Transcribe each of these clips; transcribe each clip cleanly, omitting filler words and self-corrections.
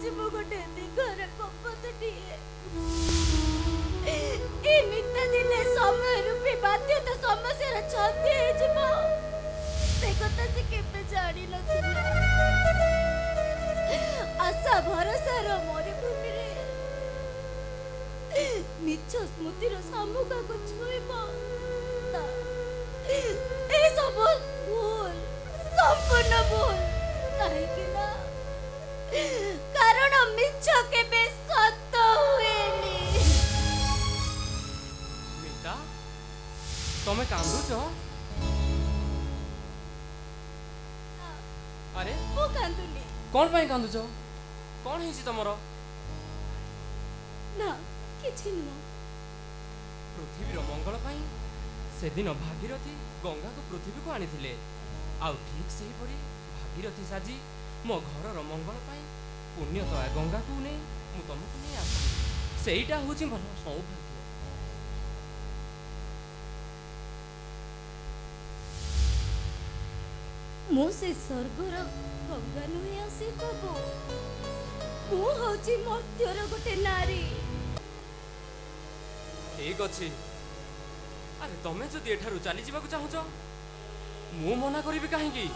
आज मु गोटे दिगर कपतटिए ए मिता दिले समय रूपी बाध्यता समस्या छंदी हेजिबो से कथा से केबे जानि नथिले आशा भरोसा रो मोरे भूमि रे मिछ स्मृतिर सामुका को छुइबो ए सब भूल संपूर्ण भूल काहे कि ना कारण मिछ केबे सत्य हुएनी मिता तमे कांदुछ अरे मु कांदुनी कोन पई कांदुछ कोन हेछि तमरो ना किछि न पृथ्वीर मंगल पई से दिन भागीरथी गंगा को पृथ्वी को आनी आउ ठीक से ही पड़ी भागीरथी साजी मो घर मंगल पाई पुण्यतया गंगा को नहीं मु तुमको नहीं आसी सेटा होची मन सौभाग्य मु से स्वर्गर गंगा नुहे आसी बाबू मु होची मर्त्यर गोटे नारी ठीक अच्छी अरे तमें जदि एठारु चली जावाक चाहुच मु मना करिबि काहेकि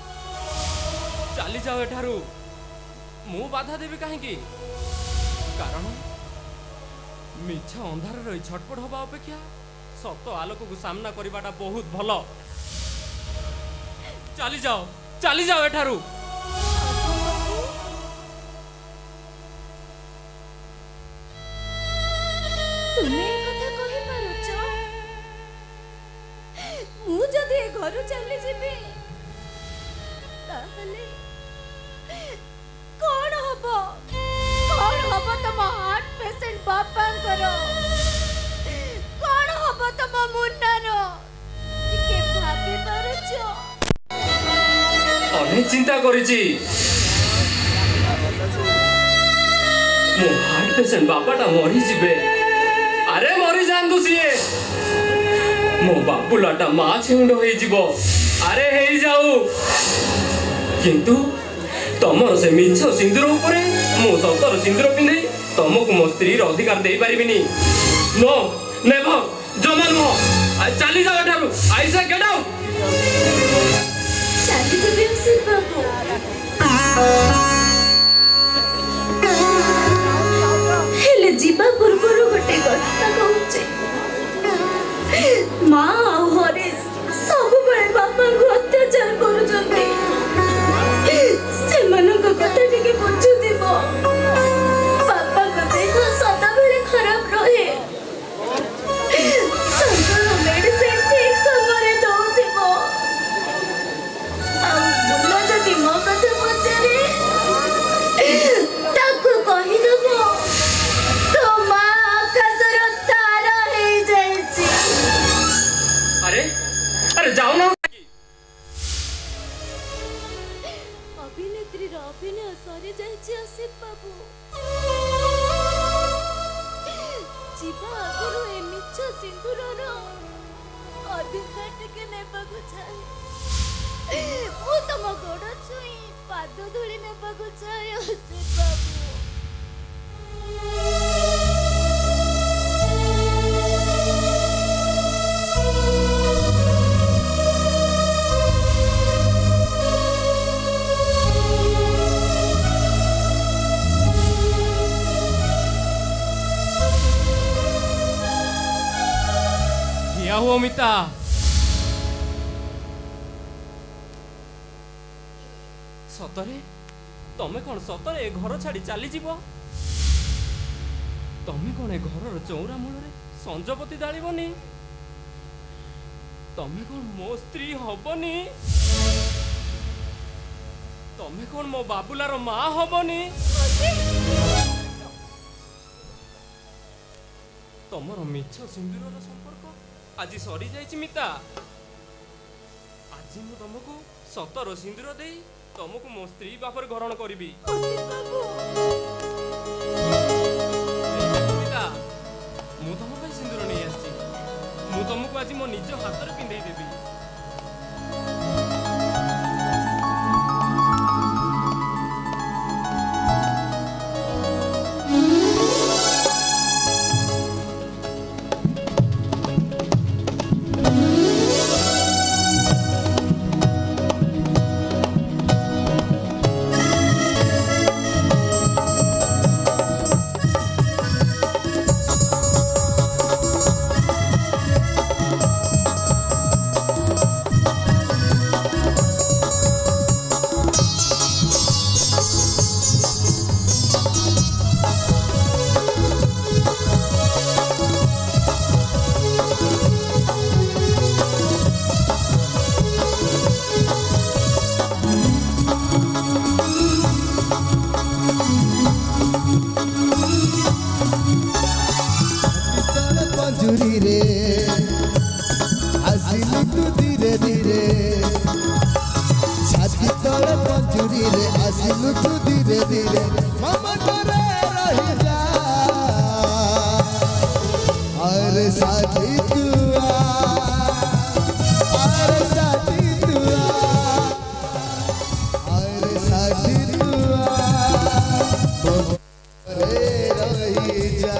चली जाओ एठारु मु बाधा देबि काहेकि कारण मिछ अंधार रही छटपट हवा अपेक्षा सत आलोक को सामना करवाटा बहुत भलो चली जाओ एठारु तुमे कथा कहि पारुछ मु जदि घर चली जीबी ताहले कौन हबो तम हार्ट पेशेंट बापांकर कौन हबो तम मुन्नार के भाबी पारुछ अनेक चिंता करिछि मो हार्ट पेशेंट बापाटा मरी जिबे अरे मरी जांदु सिए मो बापुलाटा मा छेउंड होई जिवो अरे हेई जाऊ किंतु तमर से मिछ सिंदूर ऊपर मो सतर सिंदूर पिंधे तुमको मो स्त्री अधिकार दे पारिबिनी नो नेवर जमन मो चली जाओ एठारु आई से गेट आउट चली जीबी से बाबू हेले जीवा पूर्वर गोटे कथा कहूचे माँ और हरीश सब बड़े बापा को अत्याचार करुचंती सेमानक कथा टिके बुझु दिबो बापा को देह सदा बेले खराब रहे संकर मेडिसिन ठीक समय दउथिबो आ मुन्ना जदि मो कथा पचारे ताको कहि देबो तो माँ आकाशर तारा हे जाइछि अरे जाओ ना अभिनेत्री अभिनय सरी जाइछि आसिफ बाबू जीवा आगुरु ए मिछ सिंदूरर अधिकार टिके नेबाकु चाहे मु तम गोड़ छुई पाद धूली नेबाकु चाहे आसिफ बाबू क्या हुआ मिता सतरे तमे कौन सतरे घर छाड़ी चली जीव तमे कौन ए घर चौरा मूल संजपति दाड़बनी तमे कौन मो स्त्री हबनी तमे कौन मो बाबुलार माँ हबनी तमर मिछ सिंदूर संपर्क आज सरी जाइछि मिता आज मु तुमको सतर सिंदूर दे तुमको मो स्त्री बापर ग्रहण करी मिता मु तुम सिंदूर नहीं आसी मु तुमको आज मो निज हाथ में पिंधे देवी दूरी रे आसिलु तू धीरे धीरे मम करे रही जा अरे साथी तू अरे साथी तू अरे साथी तू करे रही जा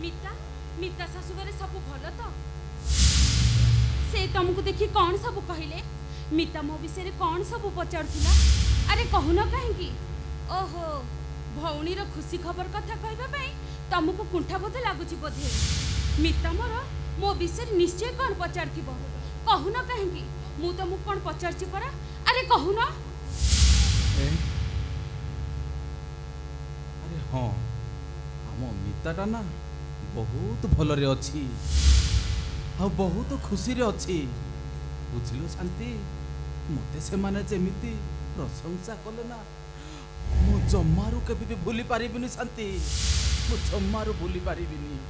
मिता मिता शाशु घरे सब भल तो से तुमको देखी कौन सब कहले मिता मो विषय कौन सब पचारुला अरे कहून कहीं ओहो भौणी खुशी खबर कथा कहबा तुमको कुंठा बोध लगुच बोधे मिता मोर मो विषय निश्चय कौन पचार कहून कहीं मु तुमको कौन पचारची परा अरे कहून अरे हाँ आम मिताटा ना बहुत भलरे अच्छी आ बहुत खुशी रे अच्छी बुझिलु शांति मते से माने जेमिति प्रशंसा कले ना मु जम्मारू केबे भी भूली पारिबिनी शांति मु जम्मारू भूली पारिबिनी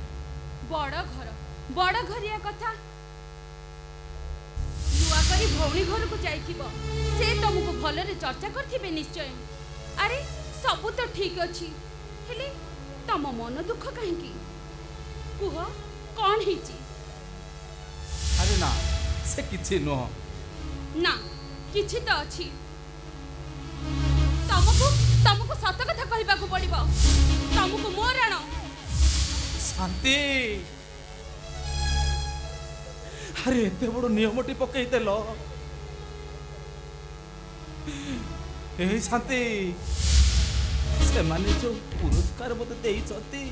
बड़ घरिया कथा नुआ करी भौणी घर को जाइथिबो से तुमको भलरे चर्चा करथिबे निश्चय अरे सब तो ठीक अछि हेले तम मन दुख काहे की कुह कौन हिची अरे ना से किछि न ना किछि तो अछि तुमको सत कथा कहबा को पड़िबो तुमको मोराण शांति अरे एते बड़ नियमटी पकई देलो ए शांति से माने जो पुरस्कार मते देई छथि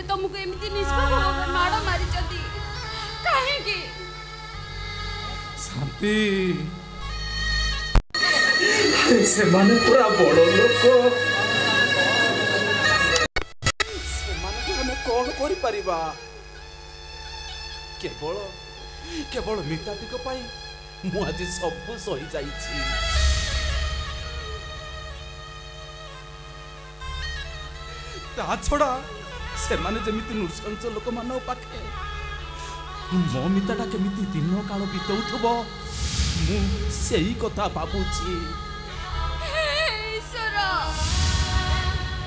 तुमको एमती निष्पाप भाव माड़ मारी कहीं शांति से माने पूरा बड़ लोक से माने हम कौन करि परिबा केवल केवल मिताटिक पाई मु आज सब सही जाईछी ता छोड़ा से माने जेमिति नृशंस लोक मान पाखे मो मिताटा केमिति दिन काल बितौथबो मु सेही कथा भाबुची ईश्वर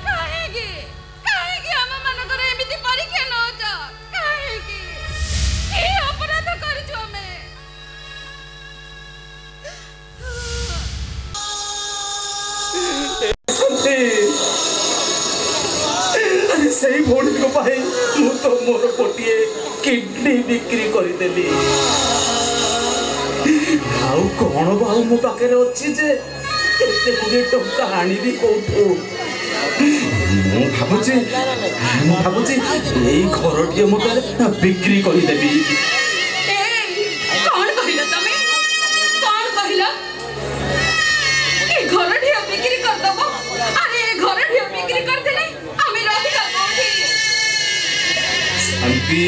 काहेगी हम मन करे एमिति परीक्षा न जा काहेगी ए अपराध करजो हमें सही भोड़ी को पाई मु तो मोर गोटे किडनी बिक्री करदेली आउ कौन बाहु मो पाखे अच्छी जे एते गुड़े टंका आनिबी कौठू मु भाबुची एई घरटिए मते बिक्री करदेबी कौन कहिला तमे कौन कहिला ए घरटिए बिक्री कर दबो अरे ए घरटिए बिक्री कर देले हमें रहिला कोठी शांति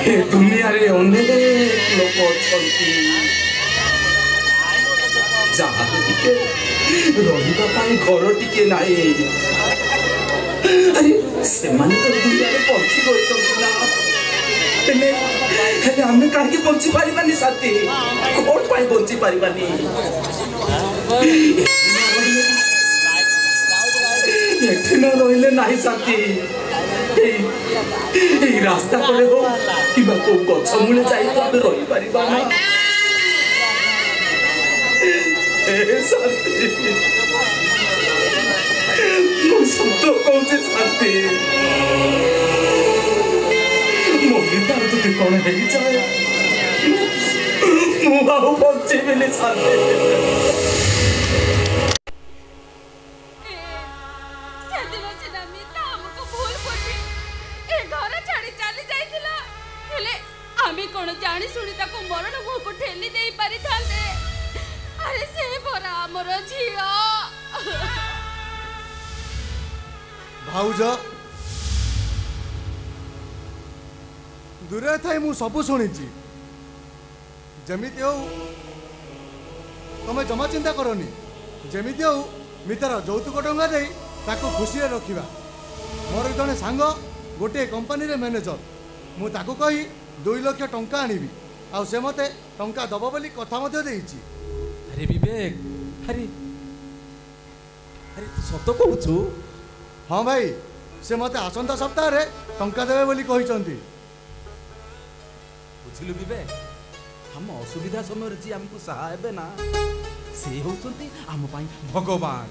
ए दुनिया रे अनेक लोक अछंती जहाँ टिके रहिबा पाई घर टिके नाई अरे से माने तो दुनिया रे पहुंची गई तो ना हेले हमें काहे पहुंची पारिबानी साथी कोट पाई पहुंची पारिबानी एठी न रहिले नाही साथी এই রাস্তা করে হোক কিবা কো গছ মূলে যাই তো আমি রহি পারিবা না এ শান্তি মো সত্য কইছে শান্তি মো ভিতর তো কোন হেই যায় মো বাবু বলছে বলে শান্তি जानी सुनी ताको मरण मुह को ठेली दे पारि थांदे अरे से भरा हमर झियो भाउज दूरे थाई मु सब शुणी जमीती हो तुम्हें जमा चिंता करनी जेमिति हो मितार यौतुक टंका दे ताको खुशी रखिबा। मोर जने सांग गोटे कंपनी रे मैनेजर मु ताको कही 2 लाख टंका आनिबी आ से मते टंका दबो बोली कथा मते देइची। अरे विवेक अरे अरे तू सत कहू? हाँ भाई से मते आसंता सप्ताह रे टंका देबे बोली कहिसंती। बुझिलु विवेक हम असुविधा समय जी हमको सहाय हेबे ना से होचंती हम पाई भगवान।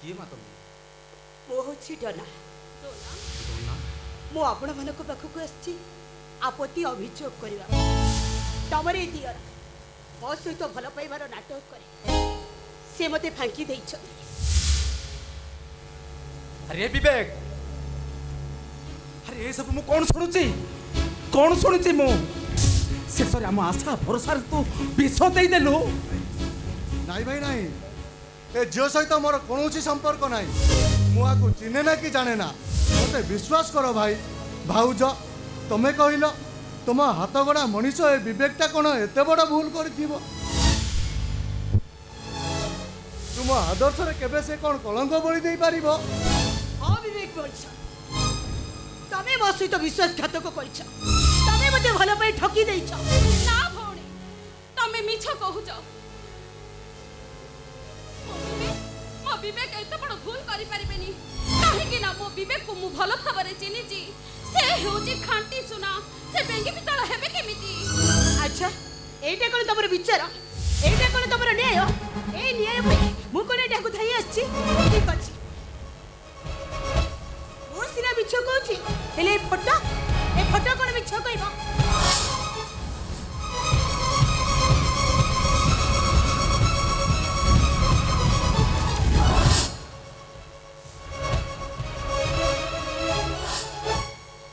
किए मातम बहुत सी डना मु आपण मानक पाखक आछि आपत्ति अभियोग करबा। तमरे दियर मो सहित भल पाइबार नाटक करे से मते फांकी देइछ। अरे विवेक अरे ये सब मु कौन शुणुची मु शेष आम आशा भरोसा तू विष दे देलु। नाई भाई नाई ए झील सहित मोर कौन संपर्क नाई मुझे चिन्हे ना कि जाने ना मत विश्वास कर भाई भाउज तमें कहल तुम हाथ गड़ा मनीष ए विवेकटा कौन एत बड़ भूल कर तुम आदर्श केबे से कौन कलंक बोली दे पार। हाँ विवेक बोलछ तमे मो सहित विश्वासघातक करछ तमे मते भल पाई ठकी देइछ। ना भौणी तमे मिछ कहूछ। मो विवेक एत बड़ भूल करि परिबेनी काहे ना मो विवेक को मु भल भाबरे चिनिची। से होची खांटी सुना से बेंगी पितळ हेबे केमिति। अच्छा एटा कोन तमर विचार एटा कोन तमर न्याय ए न्याय मु कोन एटा को थाई आछि ठीक अछि। ओ सिना मिछ कहूची हेले ए फोटो कोन मिछ कहबो।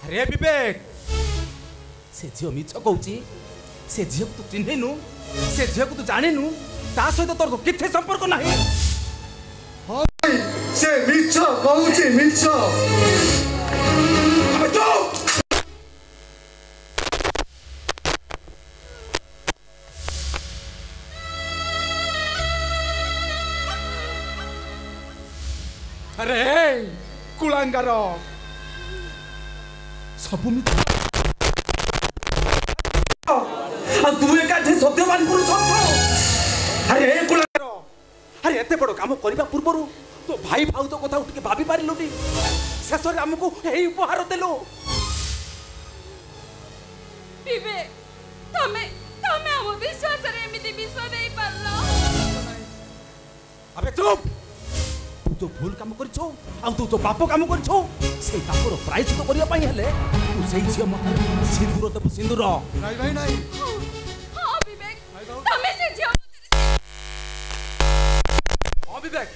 अरे विवेक से झील मिछ कहूची से झील तू चिन्हनु से झील को तू जानिनु ता सहित तोर किथे संपर्क नाही। हाँ भाई से मिछ कहूची मिछ। अबे चुप अरे कुलांगार सबु मिछ तू एका सत्यवान पुरुष। अरे कुलांगार अरे एते बड़ काम करबा पूर्वरु तो भाई भाउज कथा उठके भाबी पारिलुनी शेष रे हमको एही उपहार देलो। विवेक तमे हम विश्वास रे एमिति विश्वास देई पारलो। अबे चुप तू जो भूल काम करछो आ तू जो पाप काम करछो से पापर प्रायश्चित करिया पई हेले तू सेही झियो मत सिंदूर देबो सिंदूर। नाई भाई नाई हां विवेक तमे से झियो हां विवेक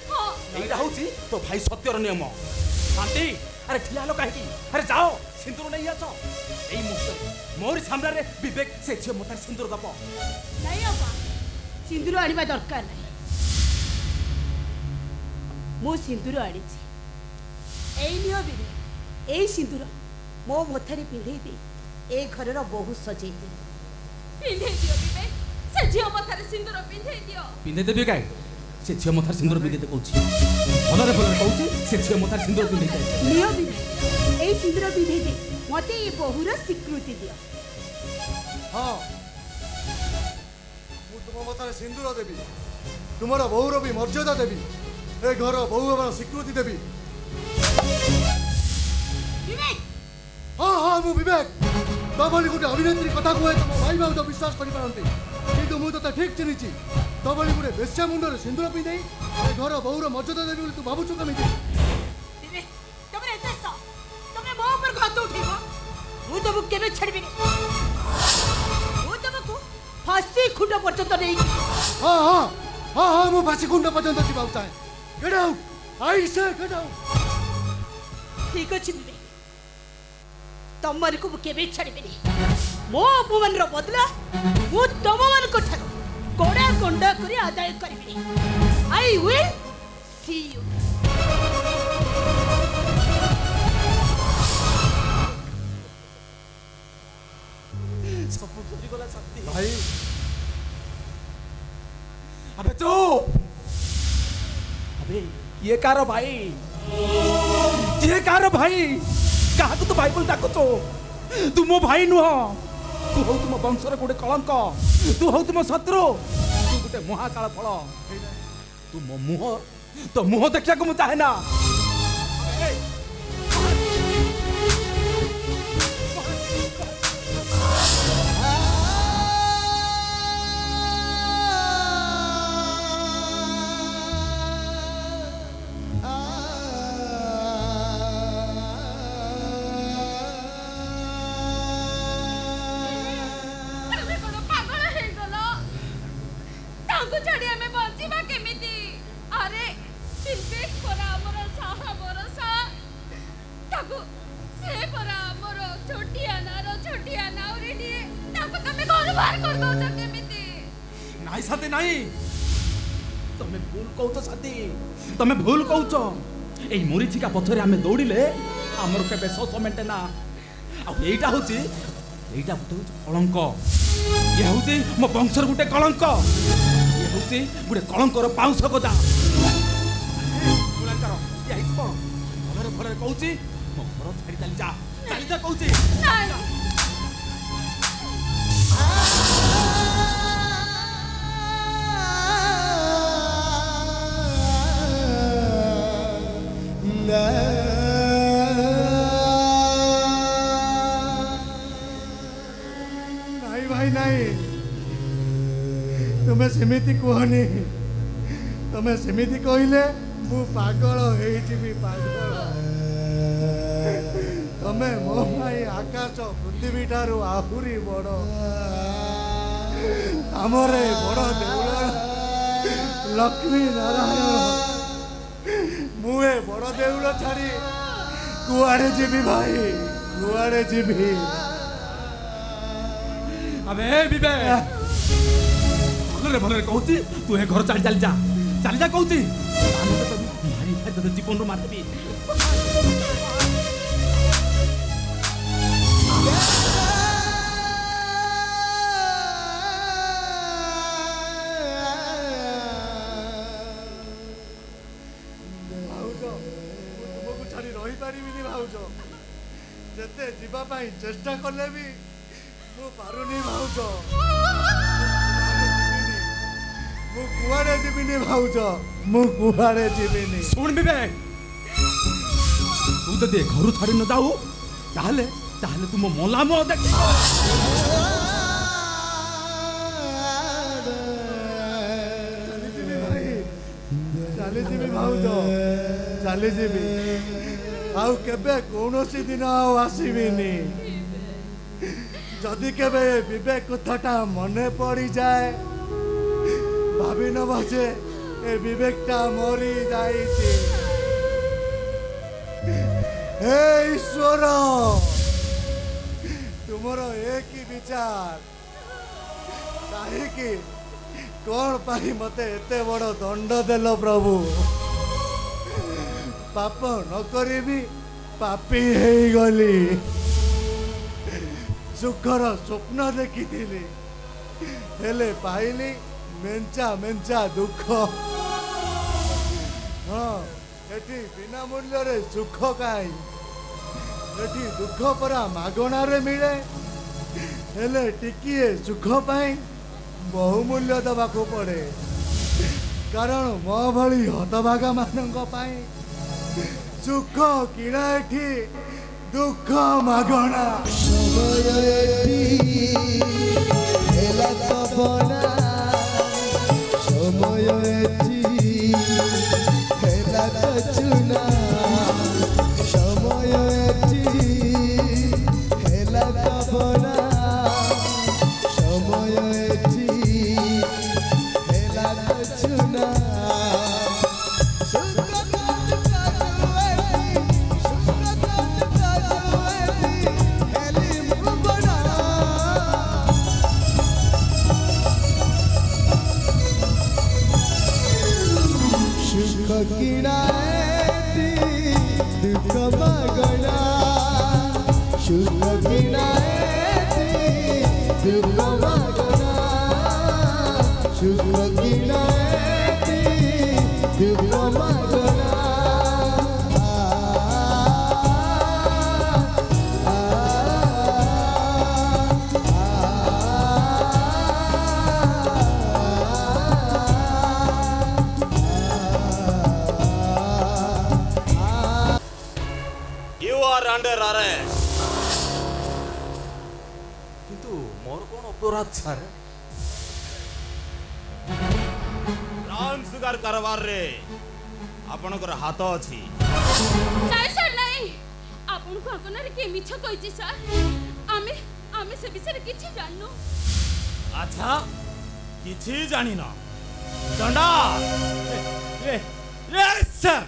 एइटा होची तो भाई सत्यर नियम। शांति अरे ठिया लो काहे की अरे जाओ सिंदूर नहीं आछो एई मुक्त मोर सामने रे विवेक से झियो मत सिंदूर दबो। नहीं अपा सिंदूर आनिबा दरकार नहीं मो सिंदूर आनिछि एई नियो विवेक एई सिंदूर मो मथारे पिंधेई दे ए घरर बहु सजेई दे। पिंधेई दियो विवेक से झियो मथारे सिंदूर पिंधेई दियो। पिंधे देबे काहे से झियो मथारे सिंदूर पिंधे दे कहूची भलरे कहूची से झियो मथारे सिंदूर पिंधे दे। नियो विवेक एई सिंदूर पिंधेई दे मते ए बहुर स्वीकृति दियो। हाँ मु तुम मतारे सिंदूर देवी तुमर बहुर भी मर्यादा देवी ए घर बहु हमार स्वीकृति देवी। विवेक हाँ हाँ मु विवेक तो बोली गोटे अभिनेत्री कथा कहे तुम भाई भाउज विश्वास कर पारती किंतु मु तो ठीक चिन्हिची तो बोली गोटे बेश्या मुंडर सिंदूर पिंधे ए घर बहुर मर्यादा देवी तू भावुछु केमिति। विवेक तमरे एते स तमे मो ऊपर हाथ उठेबो मु तब केबे छड़बिनी मु तमको फांसी खुंड पर्यंत नहीं। हाँ हाँ हाँ हाँ मु फांसी खुंड पर्यंत जीवा चाहे। गेट आउट आई से गेट आउट। ठीक अछि विवेक तमर को केबे छड़बिनी मो अपमान रो बदला मु तम मन को ठारो कोड़ा कोंडा करी आदाय करबिनी। I will see you. ये कार भाई ये कार भाई क्या तू भाई बोल डाकुचो तू मो भाई नुह तू हौ तुम वंशर गोटे कलंक तू हौ तुम शत्रु तू गोटे महाकाल फल तू मो मुह तो मुह देखा को चाहे ना तमें भूल कहूच ए मरीचिका पछरे आमे दौड़िले आमर केबे सस मेंटे ना आईटा होची एटा कलंक ये होची मो वंशर गुटे कलंक ये होची गुटे कलंकर पाउस गदा कलंकर ये आइछ कोन भलरे भलरे कहूची मो घर छाड़ी चली जा कहूची नहीं भाई नहीं तुम्हें सेमिति कहनी तुम्हें सेमिति कहले मु पागल होइजिबी पागल तुम्हें मो भाई आकाश पृथ्वी ठारू आहुरी बड़ आमरे बड़ देउल लक्ष्मी नारायण मुए बड़ देउल छाड़ी कुआड़े जीवी भाई कुआड़े जीवी अबे बिबे भलरे कहूची तू ए घर चली जा कहूची मारी खाई तो जीवन रो मारबी जेते जीवा पाई चेष्टा करले भी मु पारुनी भाउज मु कुआरे जीविनी भाउज मु कुआरे जीविनी सुन बिबे तू तो दे घर छाड़ी न जाऊ ताहले ताहले तुम मोला मो देख चली जीवी भाउज चली जीवी आउ केबे कौनसी दिन आउ आसीबिनी जदि केबे विवेक कथाटा मने पड़ी जाए भाभी न बजे ए विवेकटा मरी जाइछि हे ईश्वर तुमरो एक ही विचार काहे कि कौन पाई मते एते बड़ दंड देलो प्रभु पाप न करी पापी है गली सुखर स्वप्न देखी हेले पाइली मेंचा मेंचा दुख हाँ एठी बिना मूल्य रे सुख काई एठी दुख परा मागणा रे मिले हेले टिकिए सुख पाई बहुमूल्य दबाको पड़े कारण मो भली हतभागा मानक पाई सुख किणा एठी दुख मागणा शुक्र आर अंडर अरेस्ट। किंतु मोर कोन अपराध सर? ब्राउन सुगर कारबार रे आपनकर हाथ अछि। नहीं सर नहीं, आपन को अगनारे के मिछ कहिछि सर। आमे से विषय किछि जाननु। अच्छा किछि जानि न दंडा रे सर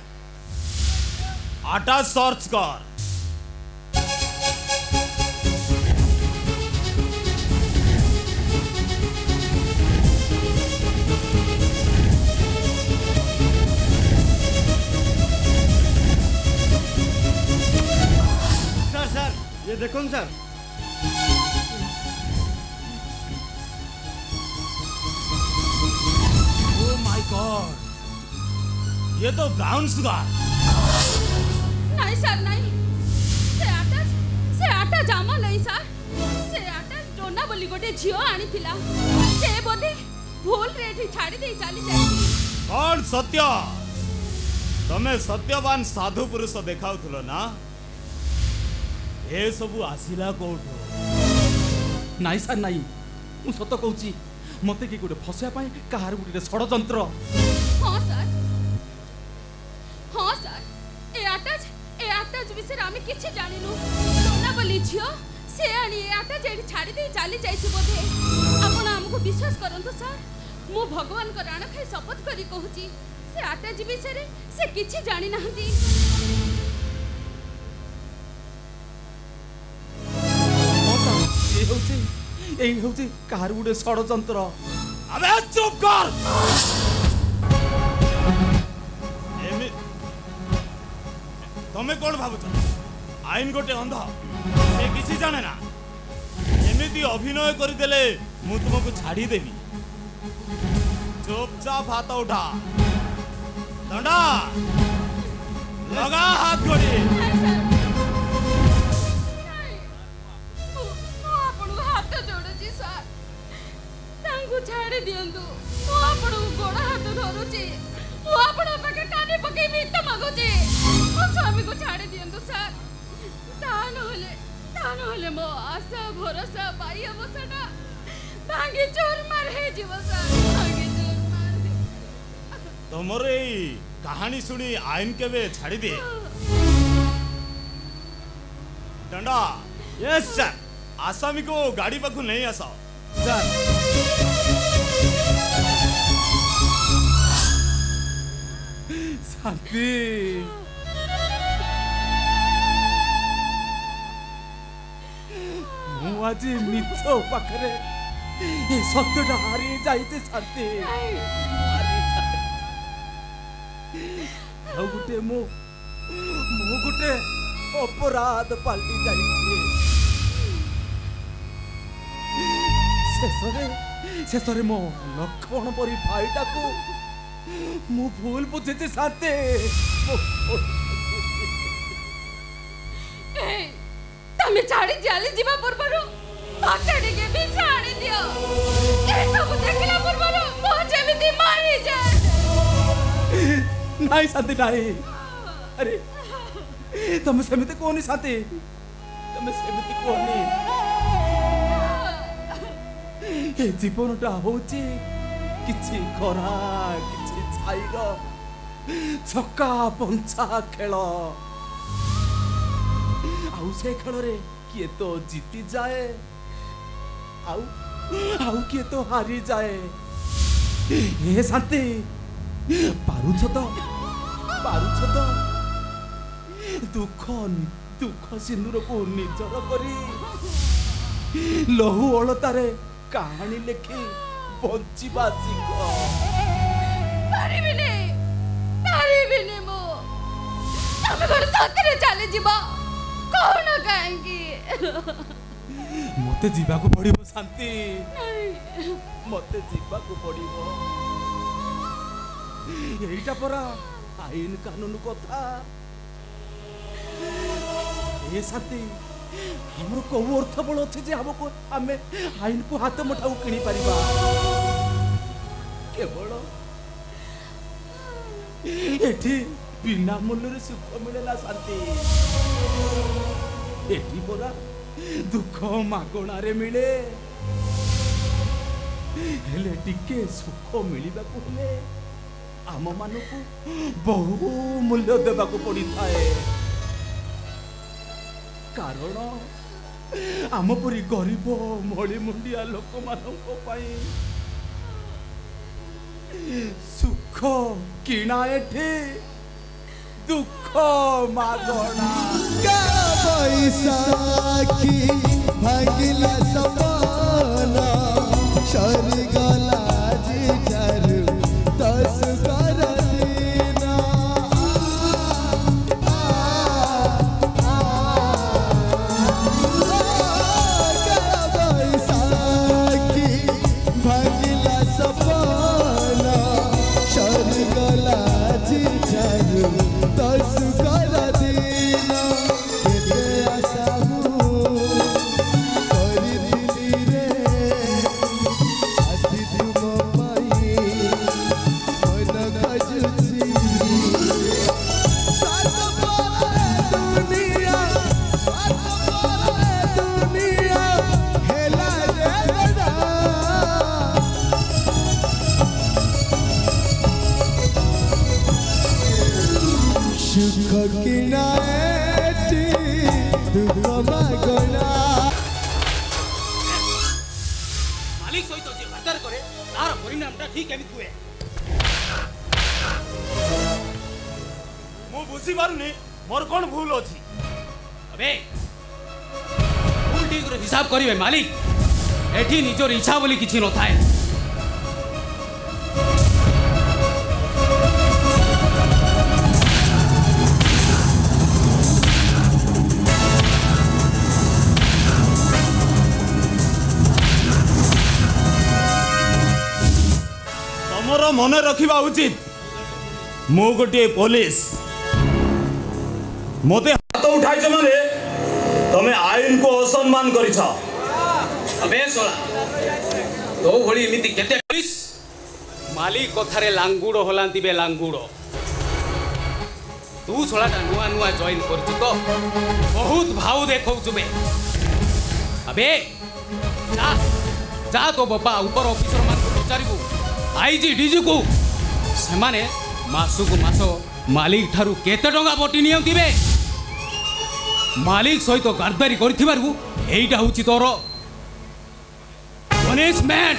आटा सर्च कर। सर ये देखो सर। ओ माय गॉड, ये तो ब्राउन सुगर। नहीं सर नहीं, से आटा जामा नहीं सर। से आटा टोना बोली गोटे झियो आनी थिला। से बोधे भूल रे एठी छाड़ी दे चली जाई। कौन सत्य? तमे सत्यवान साधु पुरुष देखाउथलो ना? ए सबु आसिला कोठो? नाई सर नाई, मु सत कहूची मते कि गोटे फसया पाई काहार गुटे षडयंत्र। हाँ सर ए आटाज विषय आमे किछि जानिनु। टोना बोली झियो से आनी ए आटाज एठी छाड़ी दे चली जाई बोधे। आपण हमको विश्वास करंतु सर। मु भगवान को राण खाई शपथ करी कहूची से आटाज विषय से किछि जानि नाहंती। এই হচ্ছে কাহার গুটে ষড়যন্ত্র। अबे चुप कर। तमे कौन भावुच आईन गोटे अंध से किसी जाने ना। एमिति अभिनय करदेले मु तुमको छाड़ी देवी। चुपचाप हाथ उठा। दंडा लगा हाथ घोड़ी। छाड़ी दियंतु मो आपण गोड़ हाथ धरुची। मो आपण पाके काने पके मित मागुची। मो स्वामी को छाड़ी दियंतु सर। ता नहले मो आशा भरोसा पाई अवसना भांगी चोर मार हे जीव सर। भांगी चोर मार। तमर ए कहानी सुनी आईन केबे छाड़ी दे? डंडा यस सर। आसामी को गाड़ी पाखु नहीं आसा सर। शांति मु आज मिछ पाखरे ए सत्यटा हारी जाइते। शांति ଆଉ ଗୁଟେ ମୁଁ ଗୁଟେ ଅପରାଧ ପାଲଟି ଯାଇଛି। ଶେଷରେ ମୋ ଲକ୍ଷ୍ମଣ ପରି ଭାଇଟାକୁ ମୁଁ ଭୁଲ ବୁଝିଛି। ଶାନ୍ତି तमे छाड़ी जाली जीवा पूर्वरु मते टिके बिसा आनी दियो। ए सब देखला पूर्वरु मो जेमिति मारी जाए। नहीं शांति नहीं। अरे तमे सेमिति कोनी शांति, तमे सेमिति कोनी। ए जीवनटा होची किछि खरा किछि छाईर छक्का पंचा खेल। आउ से खेल रे किए तो जीती जाए आउ किए तो हारी जाए। ए शांति पारुछ तो दुख सिंदूर को निजर करी लहू अलतारे कहानी लेखी बंचिबा शिख। पारिबिनी मो तमे घर सतरे चले जीवा कौन कहेंगी। मते जीवा को पड़िबो शांति। मते जीवा को पड़िबो। एइटा परा आईन कानून कथा। ए शांति हमर को अर्थ बल अछि जे हमको हमें आईन को हाथ मुठाऊ किनी परिबा। केवल एठी बिना मूल्य सुख मिलेला शांति। एठी परा दुख मागणारे मिले हेले टिके सुख मिलिबाकू हेले आम मानकू बहु मूल्य देबाकू पड़ी थाए कारण आम परी गरीब मली मुंडिया लोक मानक सुख किणा एठे दुख मागणा बैसाखी भागिला सपना सरगला जिटर दस कर देना बैसाखी भागिला सपना सरगला जिटर दस कर देना सुख किनारे दुख मागणा मालिक सहित जे बाजार करे तार परिणामटा ठीक केमिति हुए मु बुझी पारुनी मोर कोन भूल अछि अबे भूल ठीक रे हिसाब करिवे मालिक एठी निजोर इच्छा बोली किछि न थाए मन रखा उचित मु गोटे पुलिस मते हाथ उठाई माने तमे आईन को असम्मान करिछ अबे सोला तो भली एमिति केते पुलिस मालिक कथारे लांगुड़ हलांती बे लांगुड़ तू सोलाटा नुआ नुआ जॉइन करछु तो बहुत भाव देखौ बे अबे जा जा तो बाबा ऊपर ऑफिसर मान को पचारिबू आईजी डीजी को से माने मासु को मासो मालिक ठारू केते टंगा बटी नियंतिबे मालिक सहित गारदारी करथिबारु एइटा होची तोर पनिशमेंट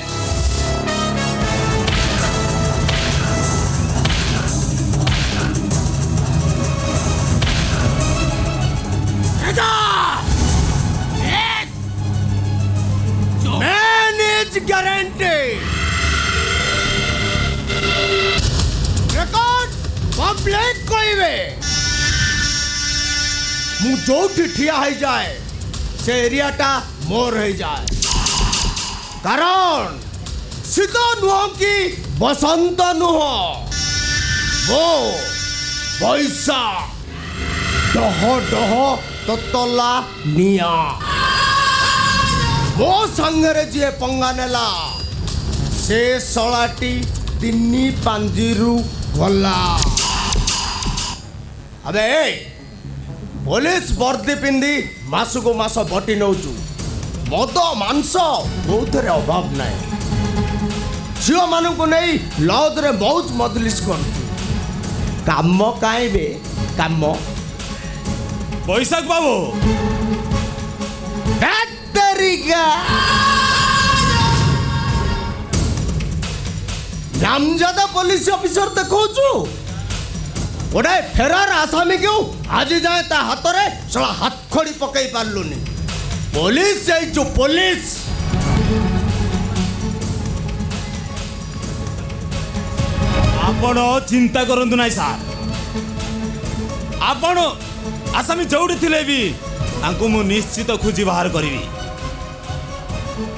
मैनेज गारंटी पब्लिक कहबे मु जोठी ठिया हो जाए से एरियाटा मोर हो जाए कारण सीधा नुह कि बसंत नुह वो पैसा डह डह ततला निया मो संगरे जी पंगा नेला से सलाटी तिनी पांजीरू गला अबे पुलिस वर्दी पिंधि मासु को मास बटी नौचु मद मांस बहुत अभाव नहीं झील मान को नहीं लज रे बहुत मजलिस कर काम काई बे काम पैसा बाबू नामजादा पुलिस ऑफिसर देखो गोटे फेरार आसामी क्यों आज जाए ता हाथ रे सला हाथ खड़ी पकई पारलुनी पुलिस जो पुलिस आपण चिंता करंतु नाही सार आपण आसामी जोड़ी थिले भी तांको मु निश्चित खोजी बाहर करिवी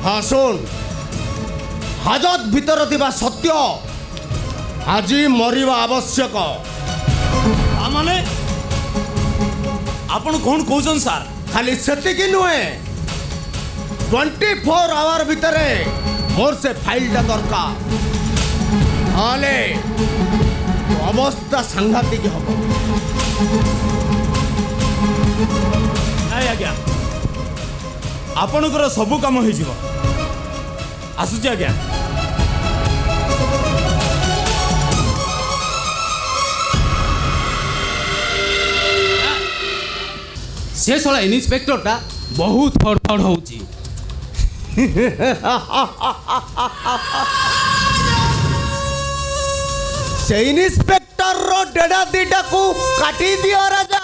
हाँ सुन हाजत भीतर थिबा सत्य आज मरिबा आवश्यक माने आपण कौन कहउछन सार खाली सेतिकी नुहे 24 आवर भीतर मोर से फाइलटा दरकार हाले अवस्था सांघातिक हम आज्ञा आपणकर सबु काम हो आसुची आज्ञा। से सला इन्स्पेक्टर टा बहुत फड़फड़ होची। से इन्स्पेक्टर रो डेढ़ा दीटा को काटी दियो राजा,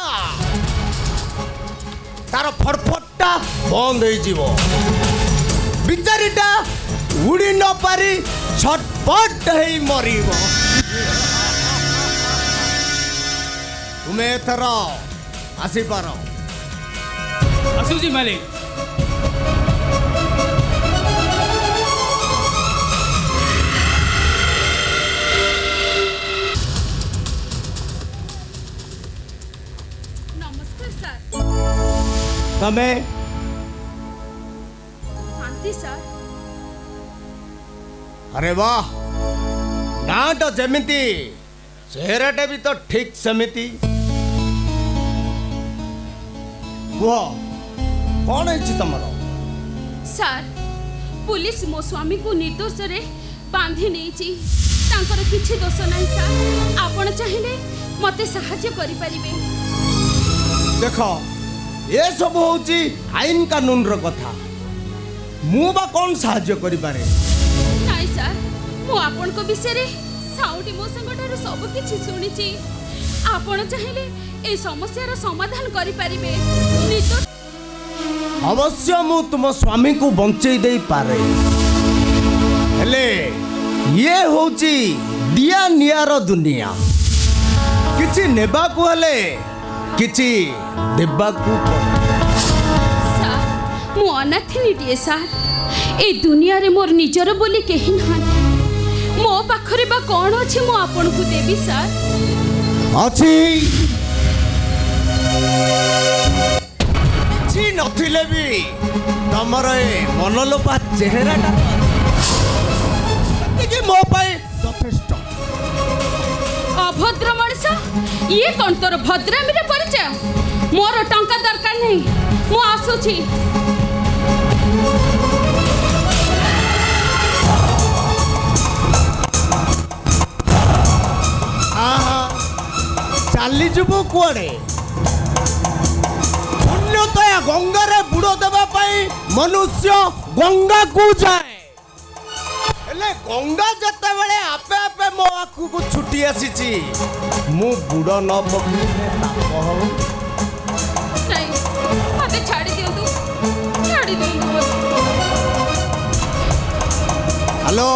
तार फटफटा बंद हो जीवो। बिचारीटा उड़ी न पारी छटपट हेई मरिबो। तुम्हें एथर आसी पार। आसुची मालिक। नमस्कार सर। तमें शांति सर। अरे वाह, ना तो जमिति चेहराटा भी तो ठीक समिति। कौन है तमर? सर, पुलिस मो स्वामी को निर्दोष रे बांधी नहीं तांकर किछि दोष नहीं सर। आपण चाहिए मते सहाय्य करि परिबे। देखो ये सब होची आईन कानून रो कथा। मु बा कौन सहाय्य करि पारे? नहीं सर, मु आपण को विषय रे साउडी मो संगठन सब किछि सुनिछि। आपण चाहिए ए समस्या रो समाधान करि परिबे। निर्दोष अवश्य मु तुम स्वामी को बंचई दे पारे, हेले ये होची दिया नियार दुनिया। किछि नेबा को हेले किछि देबा को। सर, मु अनाथिनीटिए सर। ए दुनिया रे मोर निजर बोली केही नहां। मो पाखरे बा कोन अछि मु आपन को देबी सर? अछि छी नथिले भी तमर ए मनलोपा चेहराटा कि मो पाए यथेष्ट। अभद्र मଣିଷ, ये कौन तोर भद्रामी रे परिचय? मोर टंका दरकार नहीं, मु आसुछी। चाली जुबु कुआडे? पुण्यतया गंगारे बुड़ देवा पाई मनुष्य गंगा को जाए। हेले गंगा जते बेले आपे आपे मो आखु को छुटी आसीची, मु बुड़ न पकड़े ताप हो। नहीं, मते छाड़ी दियंतु, छाड़ी दियंतु। हेलो,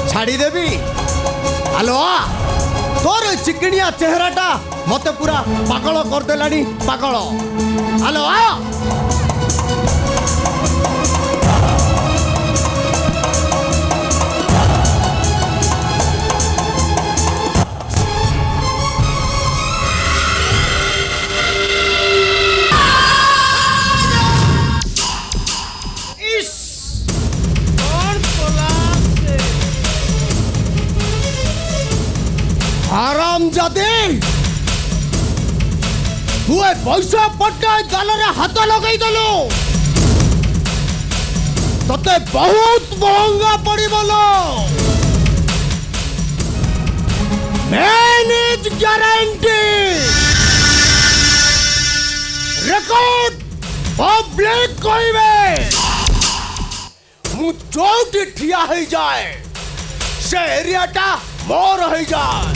छाड़ी देबी? हेलो, तोर चिकनिया चेहराटा मते पूरा पागल कर देलानी। पागल। हेलो आ हरामजादे, तू पैसा पट्टा गालरे हाथ लगे देलु, तते बहुत महंगा पड़िबलो। Man is guarantee record public कहबे। मु चौटी ठिया हो जाए से एरियाटा मोर हो जाए,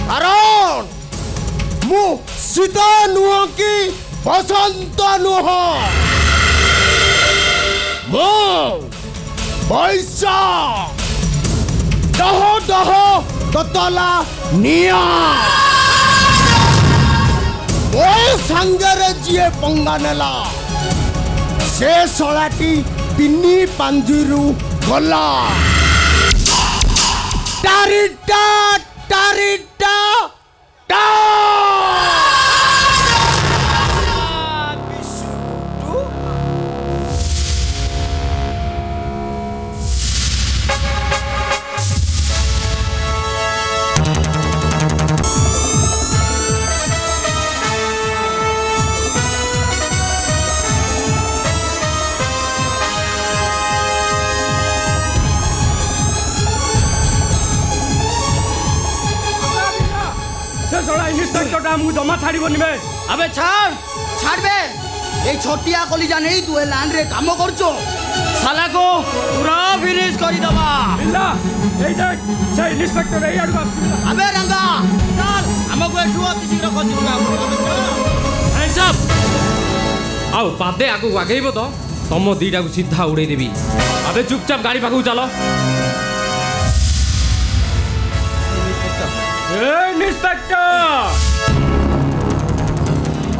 कारण मु सीता नुह कि बसंत नुह, मु पैसा दह दह ततला निया। ओ संगरे जिए पंगा नेला से सलाटी तिनी पांजुरु गला। टारिटा टारिटा टा ता हमको जमा छाड़बनी बे। अबे छाड़ बे ए छोटिया कलिजा नहीं तू लैंड रे काम करछो साला को पूरा फिनिश करी दबा इल्ला ए देख से इंस्पेक्टर ए आडू अबे रंगा चल हमको एठू अति शीघ्र खसिबा ए सब आओ पादे आगु आगेइबो तो तम दीटा को सीधा उड़े देबी। अबे चुपचाप गाड़ी पाखु चलो। ए इंस्पेक्टर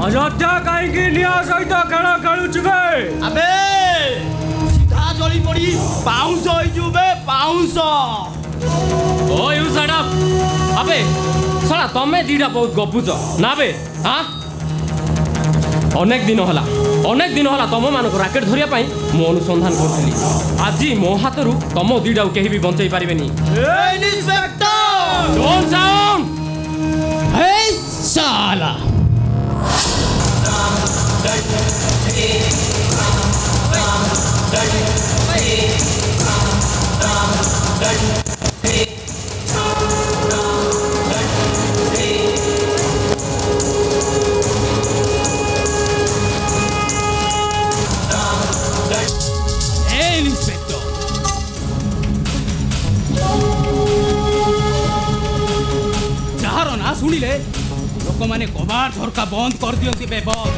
अयोध्या कहीं निया सहित खेल खेलुछु बे। अबे सीधा चली पड़ी पाउंस होई जुबे पाउंस ओ यू शट अप। अबे साला तमे दीटा बहुत गपुच ना बे। हां अनेक दिन होला तम मानक राकेट धरिया पाई मो अनुसंधान करथली। आज मो हाथरू तम दीटा केही भी बंचाई पारिबेनी। ए इंस्पेक्टर डोंट साउंड हे साला शुणिले लोक मैंने कबाड़ झरका बंद कर दियंती बे बंद।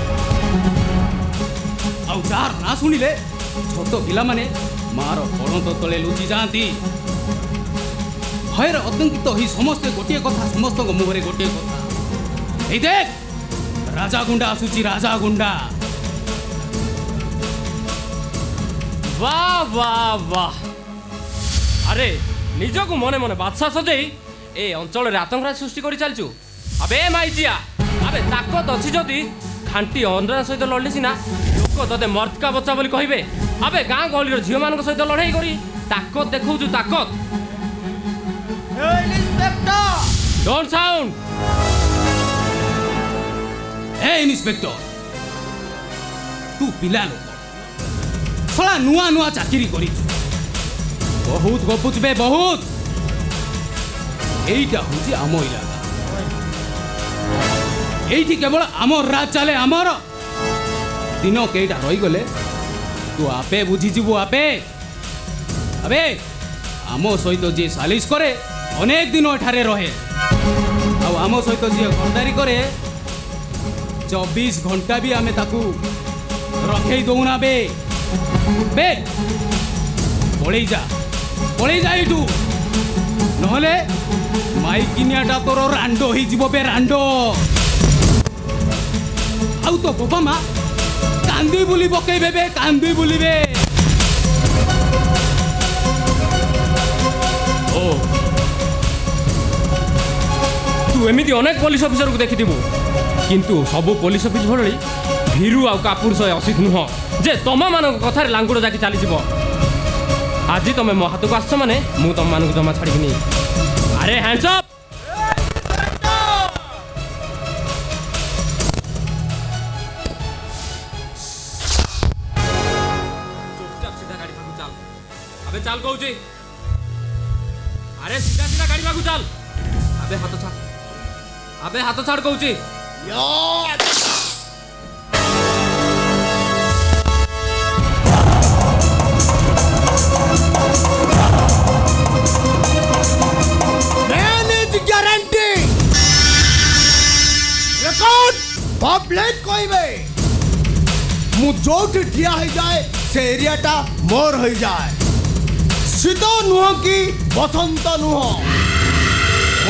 आउ जार ना शुणिले छोट पिला माने मार पड़त तले लुचि जाती। भयर आतंकित ही समस्ते गोटे कथा समस्त मुहरे गोटे कथा ए देख राजा गुंडा आसुची राजा गुंडा। वाह वाह वाह अरे निजको मने मने बादशाह सजेई ए अंचल रे आतंकराज सृष्टि करी चलचु। अबे माइजिया अबे ताकत अछि जदी खांटी अंडा सहित लड़ली सिना लोक तते मर्द का बच्चा बोली कहिबे। अबे गां गली रे झियो मानक सहित लड़ाई करी ताकत देखौजु ताकत। ए इंस्पेक्टर डोंट साउंड। ए इंस्पेक्टर तू पिला लोक साला नुआ नुआ चाकरी करी बहुत गपुच बे बहुत। এইটা হচ্ছে আম ইলাকা এইটি কেবল আমার রাজ চালে আমার দিন কেইটা রই গলে তু আপে বুঝিযিবু আপে। আবে আম সহিত যে সালিশ করে অনেক দিন এঠারে রহে আর আম সহিত যে গরদারি করে 24 ঘন্টা বি আমি তাকু রখেই দউ না বে বে পড়েই যা এইটু নহলে माइकिनियाटा तोर रांडो ही जीवो बे रांडो। आउ तो बाबा मा कांदी बुली बकेबे बे कांदी बुलीबे। ओ तू एमिति अनेक पुलिस ऑफिसर को देखि दिबु किंतु सबु पुलिस ऑफिस भरली भीरू आ कापुर सय असित नुह जे तमा मानक कथार लांगुड़ जाकी चली जीवो। आज तमे मो हाथ को आस माने मु तम मानक जमा छाड़िबिनी। अरे हैंड्स अप। चुपचाप सीधा गाड़ी पाखु चल। अबे चल कहूची अरे सीधा सीधा गाड़ी पाखु चल। अबे हाथ छाड़ कहूची। पब्लिक कहबे मु जोठी ठिया हो जाए से एरियाटा मोर हो जाए। शीत नुह कि बसंत नुह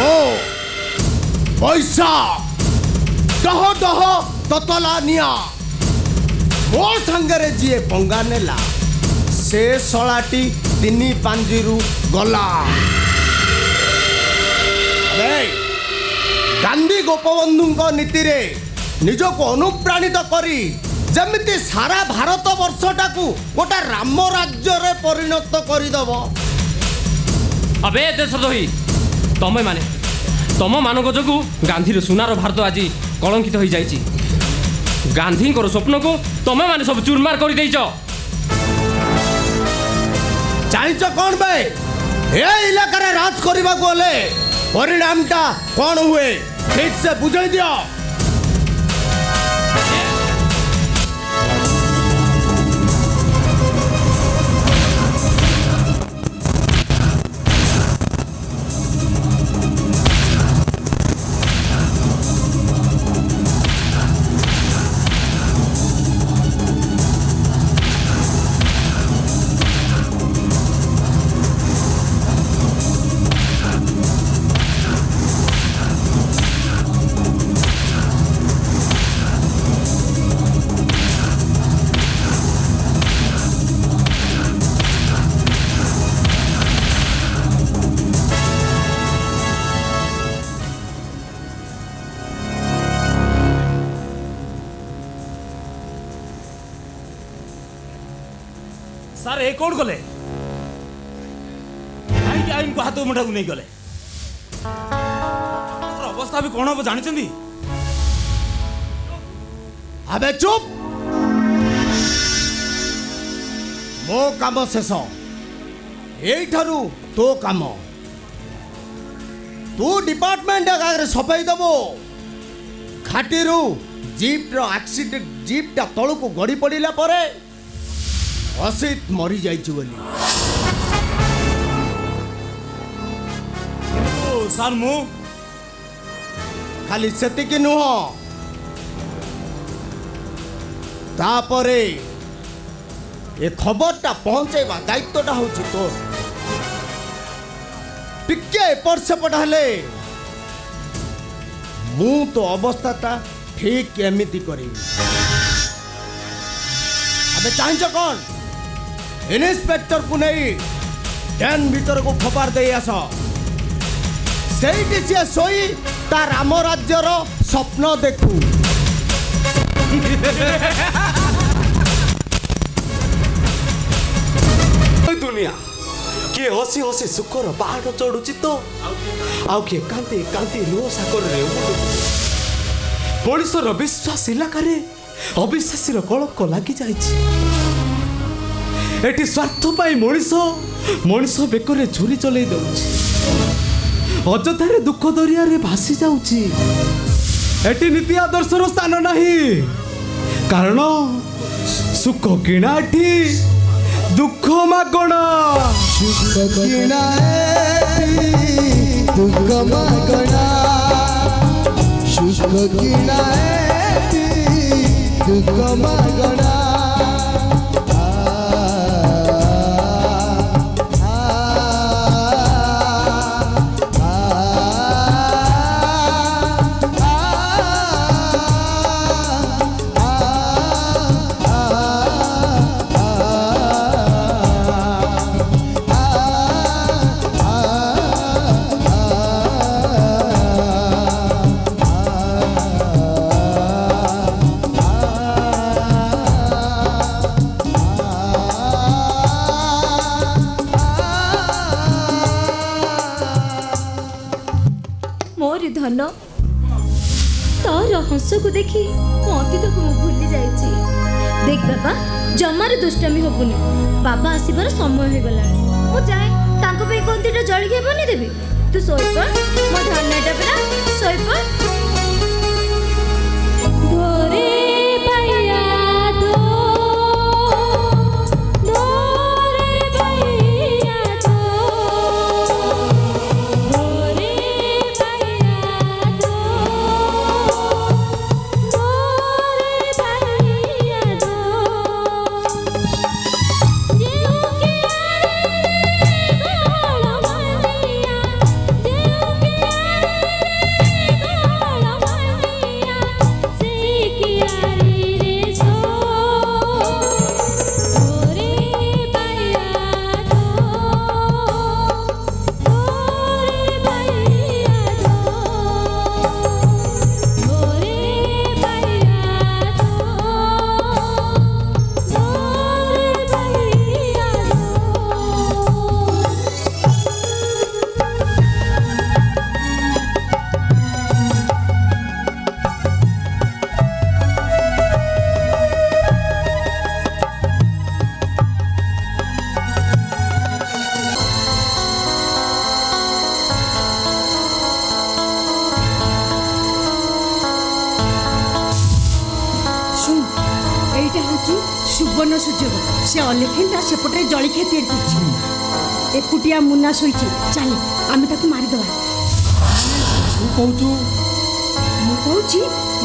ओ पैसा दह दह ततला निया मो संगरे जी पंगा नेला से सलाटी 3 पांजिरु गला। गांधी गोपबंधु नीति रे निजको अनुप्राणित करी जमिति सारा भारत वर्षटा को गोटा राम राज्य रे परिणत करदब। अबे देशद्रोही तमे माने तम मानक जोगु गांधी सुनार भारत आज कलंकित हो जाइछि। गांधी स्वप्न को तमे माने सब चूरमार कर देइछ। चाहछ कौन बे ए इलाका रे राज करबा गले परिणामटा कौन हुए ठीक से बुझाई दिया। सर ये कौन गले कहीं आईन को हाथ मुठा को नहीं गले अवस्था भी कौन हम जानी अबे चुप मो काम शेष यही ठारू तो काम तू डिपार्टमेंट आगे सफाई दबो घाटी जीप रो एक्सीडेंट जीप टा तलू को गड़ी पड़ा पर असित मरी जाइछु बोली सर मु खाली सेतिकी नुह तापरे ए खबरटा पहुंचेबा दायित्वटा होछि तोर टिके एपट सेपट हेले मु तो अवस्थाटा ठीक एमिति करिबी अबे चाहिए कौन इन्स्पेक्टर को नहीं डैन भीतर को खबर दे आस से सोई ता राम राज्यर स्वप्न देखू दुनिया किए हसी हसी सुखर पहाड़ चढ़ुची तो आउ किए कांति कांति लुह सागर रे मनीषर विश्वास इलाकार अविश्वासी कलंक लगी जाइए एटी स्वार्थ पाई मनीष बेकरे छुरी चले दउछि अजथारे दुख दरिया रे भासी जाउछि एटी नीति आदर्शर स्थान नहीं कारण सुख किणा एटी दुख मागणा सुख किणा दुख मागणा सुख किणा दुख मागणा धन तार हंस को देखी मो अतीत को भूली जाइछि देख बाबा जमार दुष्टामी होबुनी बाबा आसीबार समय हो गला मु जाए तांको पे कोंतीटा जळखिया बनी देबी तू सोई पर मो धनटा परा सोई पर धोरे भैया धो धोरे भैया धो धोरे এইটা হচ্ছে সুবর্ণ সুযোগ সে অলেখেনটা সেপটে জলখিয়া তৈরি করছে একুটিয়া মুন্না শোইছে চালে আমি তাকে মারিদেবা ତୁ କହୁଛୁ ମୁଁ କହୁଛି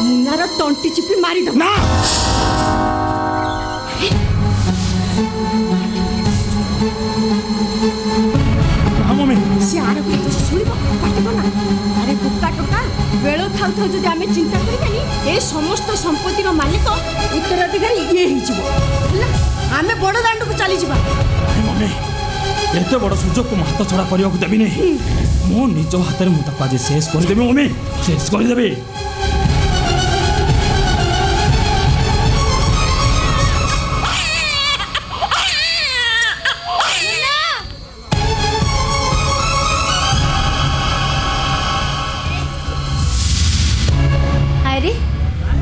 ମୁନାର ତଣ୍ଟି ଚିପି ମାରିଦେବା ନା ସେ ଆର କଥା ଶୁଣିବ କାଟିବ ନା ଆରେ ବୋକା ଟୋକା ବେଳ ଥାଉ ଥାଉ ଯଦି ଆମେ ଚିନ୍ତା କରିବାନି ଏ ସମସ୍ତ ସମ୍ପତ୍ତିର ମାଲିକ ଉତ୍ତରାଧିକାରୀ ଇଏ ହେଇଯିବ ହେଲା ଆମେ ବଡ଼ ଦାଣ୍ଡକୁ ଚାଲିଯିବା ମମି ଏତେ ବଡ଼ ସୁଯୋଗକୁ ମୁଁ ହାତ ଛଡ଼ା କରିବାକୁ ଦେବିନି ମୁଁ ନିଜ ହାତରେ ମୁଁ ତାକୁ ଆଜି ଶେଷ କରିଦେବି ମମି ଶେଷ କରିଦେବି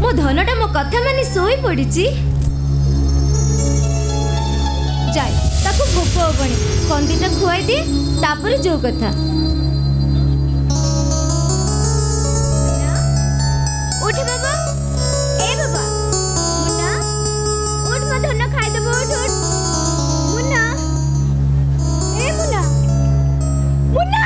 मो धनटा मो कथा मानी सोई पड़ी जाए ताको भोक हबनी कंदीटा खुआई दिए तापर जो कथा उठ बाबा ए बाबा मुन्ना उठ मो धन खाई देबो उठ उठ मुन्ना ए मुन्ना मुन्ना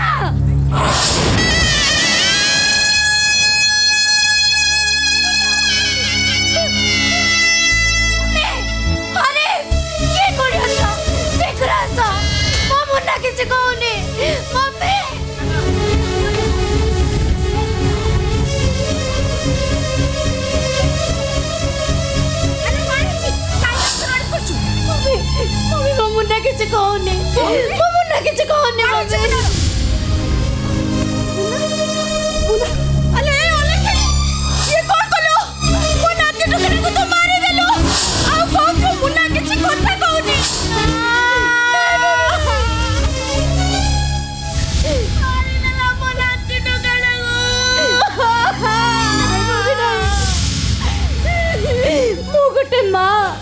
किसी को नहीं मम्मी अरे मारची काय करणार कुछ मम्मी मम्मी मम्मुना किसी को नहीं मम्मुना किसी को नहीं मम्मी मुना अरे ओले ये कौन कलो मुना के टुकड़े को तो मार देलो आ कौन जो मुना किसी কথা कहनी गोटे माँ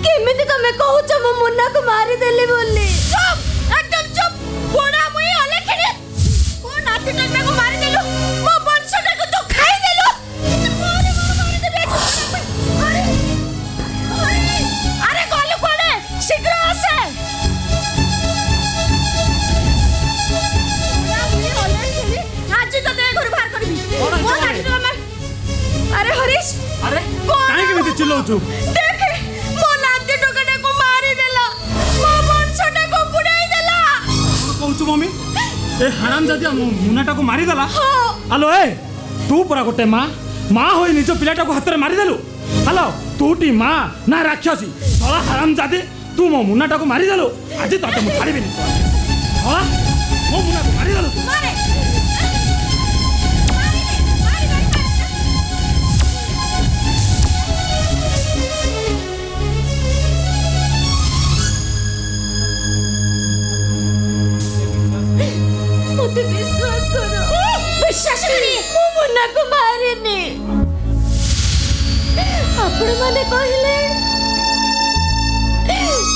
केमिति तमे कहूच मो मुन्ना को मारी देली बोली चुप एकदम चुप कोना मुई अलेखिनी मो नातीटा को मारी देलु मो वंशटा को तो खाई देलु मोरे मारी देबे अरे अरे अरे गलु कोने शीघ्र आसे मुई अलेखिनी आज तो दे घर बाहर करबी मो नाती तो अरे हरीश अरे काहे के चिल्लाउछु देख मो नाती टोकने को मारी देला मो वंशटा को बुड़ाई देला कहूछु मम्मी ए हरामजादी मुनाटा को मारी देला हेलो ए तू पूरा गोटे माँ माँ होई निज पिलाटा को हाथ में मारी देलु हेलो तूटी माँ ना राक्षसी साला हरामजादी तू मो मुनाटा को मारी देलु आज तते मु छाड़ीबिनी साला मो मुना को मारी देलु मारे विश्वास करो विश्वास करी मु मुन्ना को मारिनी आपण माने कहले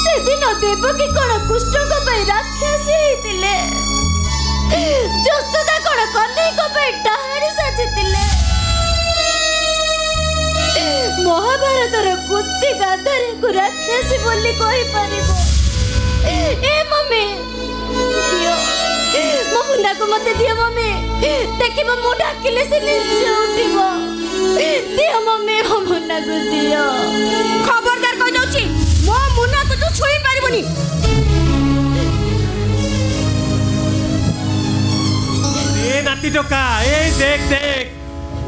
से दिन देवकी कोन कुष्ठक पे राक्षसी हेतिले जस्तदा कोन कन्हई को पे डाहाणी साजितिले महाभारतर कुत्ती गाधरे को राक्षसी बोली कहि परिबो ए मम्मी दियो मो मुन्ना को मते दियो मम्मी देखिबो मु डाकिले से निश्चय उठिबो दियो मम्मी मो मुन्ना को दियो खबरदार कहि दउची मो मुन्ना को तू छुई पारिबोनी ए नाती टोका ए देख देख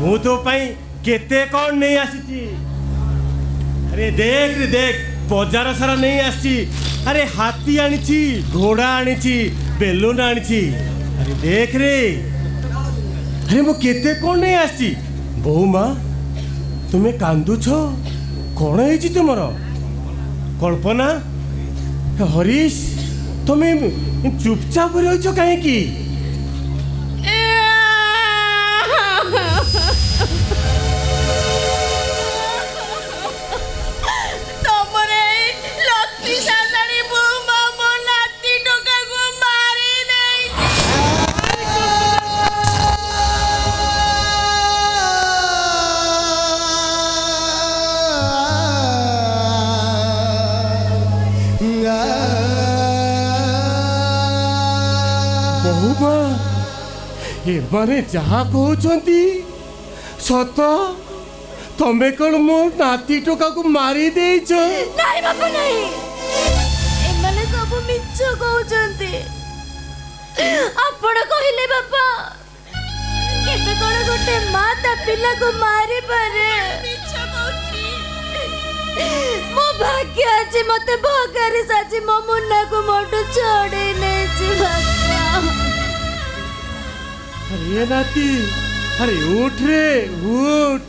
मु तो पई केते कोन नहीं आसीची अरे देख रे देख बाजार सारा नहीं आसी अरे हाथी आनीची घोड़ा आनीची बेलून आनीची अरे देख रे अरे मो केते कोन नहीं आसी बहु माँ तुम्हें कांदु छो कौन है तुमर कल्पना हरीश तुम्हें चुपचाप रही कहीं ମା ଏମାନେ ଯାହା କହୁଛନ୍ତି ସତ ତମେ କଣ ମୋ ନାତି ଟୋକାକୁ ମାରି ଦେଇଛ? ନାଇଁ ବାପା ନାଇଁ, ଏମାନେ ସବୁ ମିଛ କହୁଛନ୍ତି। ଆପଣ କହିଲେ ବାପା, କେବେ କଣ ଗୋଟେ ମା ତା ପିଲାକୁ ମାରିପାରେ? ମିଛ କହୁଛି। ମୋ ଭାଗ୍ୟ ଆଜି ମତେ ଭଗାରେ ସାଜି ମୋ ମୁନାକୁ ମୋଠୁ ଛଡେଇ ନେଇଛି ବାପା। अरे नाती, अरे उठ रे उठ,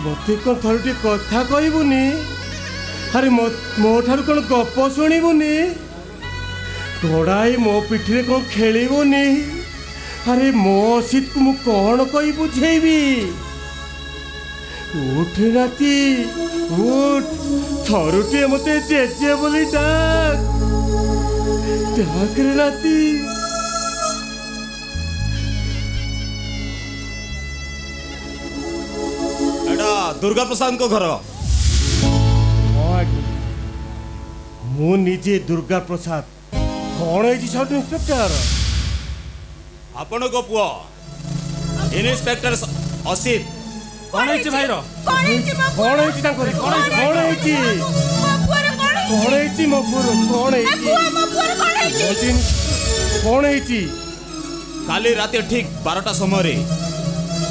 मते कौन थरुटी कथा कहबुनी? अरे मो ठारू कौन गप शुणुनी? घोड़ाई मो पिठरे कौन खेलुनी? अरे मो असित को मु कौन कही बुझेबी? उठ नाती उठ, थरुटी मते जेजे बोली डाक डाक रे नाती। दुर्गा प्रसाद को घर मु निजे दुर्गा प्रसाद। कौन है सब इंस्पेक्टर? आपण को पुआ इन्स्पेक्टर असित। कौन है भाई रो? कौन है तांकर? कौन है मो पुर? कौन है काली रात ठीक 12टा समय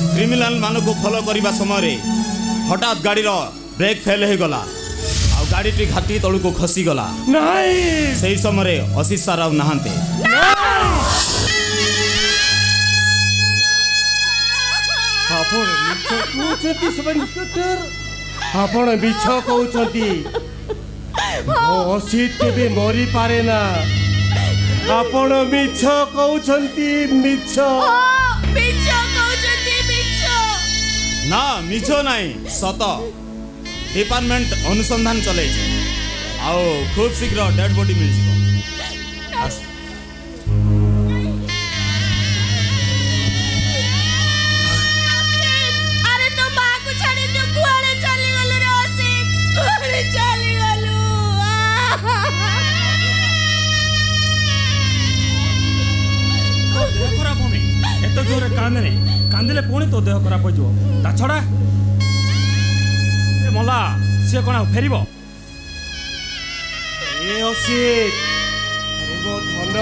क्रिमिनाल मान को फॉलो करने समय हठात गाड़ी ब्रेक फेल हो गला आ गाड़ी टी घाटी तलू को खसी गला। नहीं सही समय असित सार आ नहांते। आपण मिछ कहउछंती, असित केबे मरी पारे ना। आपण मिछ कहउछंती, मिछ ना मिछ नहीं सत। डिपार्टमेंट अनुसंधान चले आओ खूब शीघ्र डेड बॉडी मिल जिवो। अरे तो मां को छाड़ी तू कुआड़े चली गलु रे असित? कुआड़े चली गलु? देह खराब होने एत जोरे कांदने कांदिले पुणी तो देह खराब हो जाओ। ता छड़ा ए मला से कोना फेरिबो? ए असित, अरे मो धन,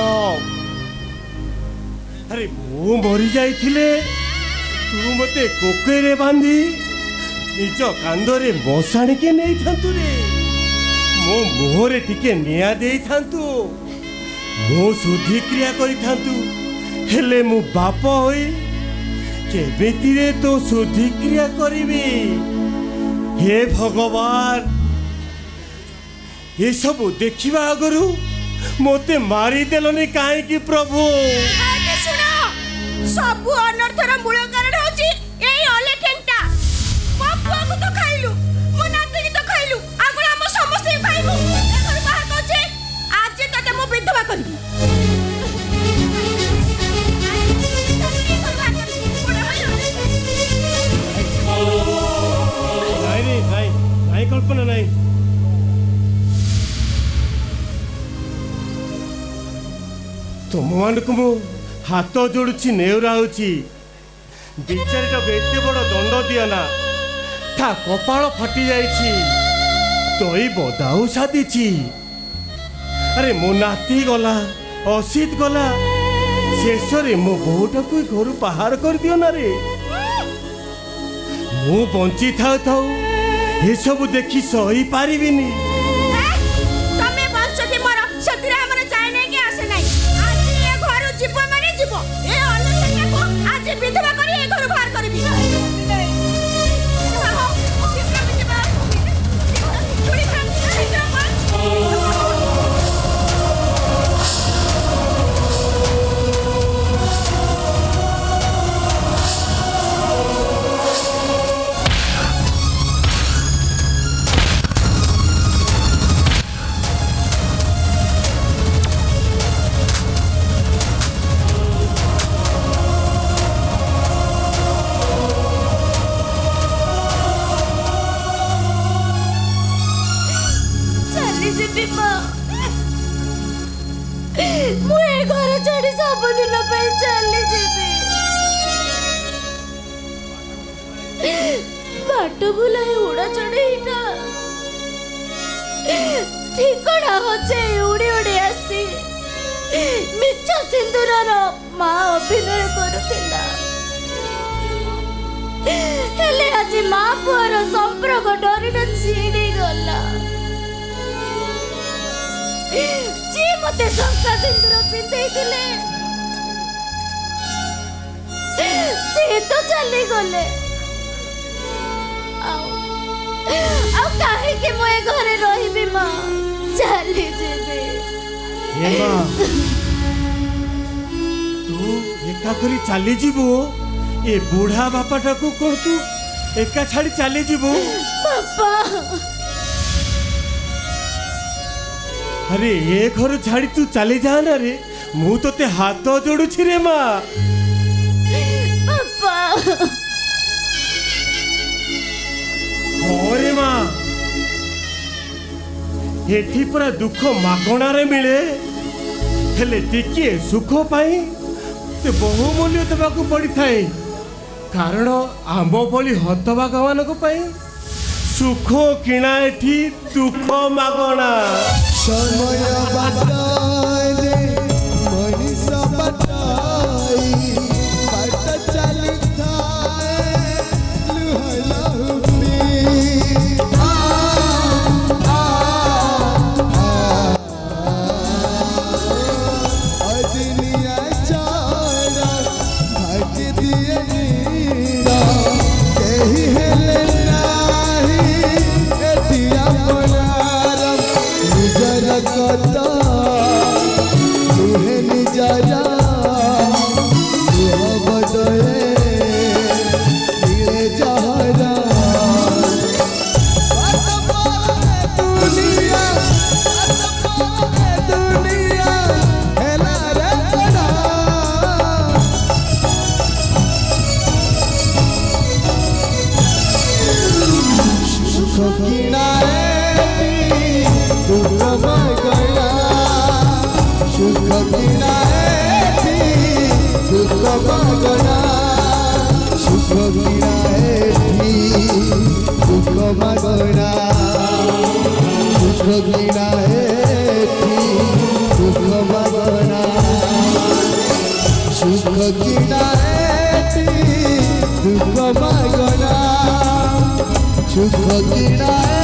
अरे मु मरी जाइथिले तू मते कोकेरे बांधी निज कांदरे मशाणी के नहीं थांतु रे। मो मुहरे टिके निया देई थांतु, मो शुद्धि क्रिया करि थांतु। हेले मु बाप होई केबेती रे तो शुद्धि क्रिया करिबी? हे भगवान, ये सब देखिबा आगरु मोते मारी देलनी काहे कि प्रभु? आगे सुनो, सब अनर्थर मूल कारण होची एई अलेखेंटा। बापुआ को तो खाइलु, मो नाती की तो खाइलु, आगु हम समस्त खाइबु। एकर बाहर कोचे आज तते मो विधवा करबी। नहीं कल्पना नहीं। तुम मान को मु हाथ जोड़ुची नेउराउची। बिचारीटा एते बड़ दंड दिया ना, था कपाल फाटी जाइछि, तई बदाऊ सादिछि। अरे मो नाती गला, असित गला, शेष रे मो बोटा को घर बाहर कर दियो ना रे। मु बंची था थाऊ ये सब देखी सही पारिबिनी। तमे बंचती मर सतिरा हमर चाहे नै के आसे नै। आज ए घर जीव माने जीव। ए अनसन्या को आज विधवा करी ए घर बाहर करबी। ବାଟ ଭୁଲା ହେ ଉଡ଼ା ଚଢ଼େଇଟା ଠିକଣା ହଜେ ଉଡ଼ି ଉଡ଼ି ଆସି ମିଛ ସିନ୍ଦୁରର ମା ଅଭିନୟ କରୁଥିଲା। ହେଲେ ଆଜି ମା ପୁଅର ସମ୍ପର୍କ ଡରିଟା ଛିଡ଼ି ଗଲା। ଯିଏ ମତେ ଶଙ୍ଖା ସିନ୍ଦୁର ପିନ୍ଧେଇଥିଲେ ସେ ତ ଚାଲିଗଲେ। ଆଉ କାହିଁକି ମୁଁ ଏ ଘରେ ରହିବି ମା? ଚାଲି ଯିବି। ତୁ ଏକା କରି ଚାଲି ଯିବୁ? ए बुढ़ा बापाटा को कौन तू एका छाड़ी चली जीवु? बापा अरे ए घर छाड़ी तू चली जाना रे, मु तो ते हाथ जोड़ू छी रे माँ। बापा रे माँ एठी पूरा दुख मागणा रे मिले, हेले टिके सुख पाई ते बहुमूल्य देवाकू पड़ी थाए। कारण आम भली हतभागा मानक सुख किणा एठी दुख मागणा। समय बाटाइले मनीष बाटाई बाट चली थाए लुहलहुनी अदनिया चाड़ा भाग दिए कही हेले नाही एटिया बनारम निजर कता तुहे निजरा तुह बदले दिए जहरा दुनिया हेला रे बड़ा सुख किनारे दुख मगना सुख किनारे दुख मगना सुख किनारे दुख मगना सुख किनारे दुख मगना सुख किनारे दुख मगना सुख किनारे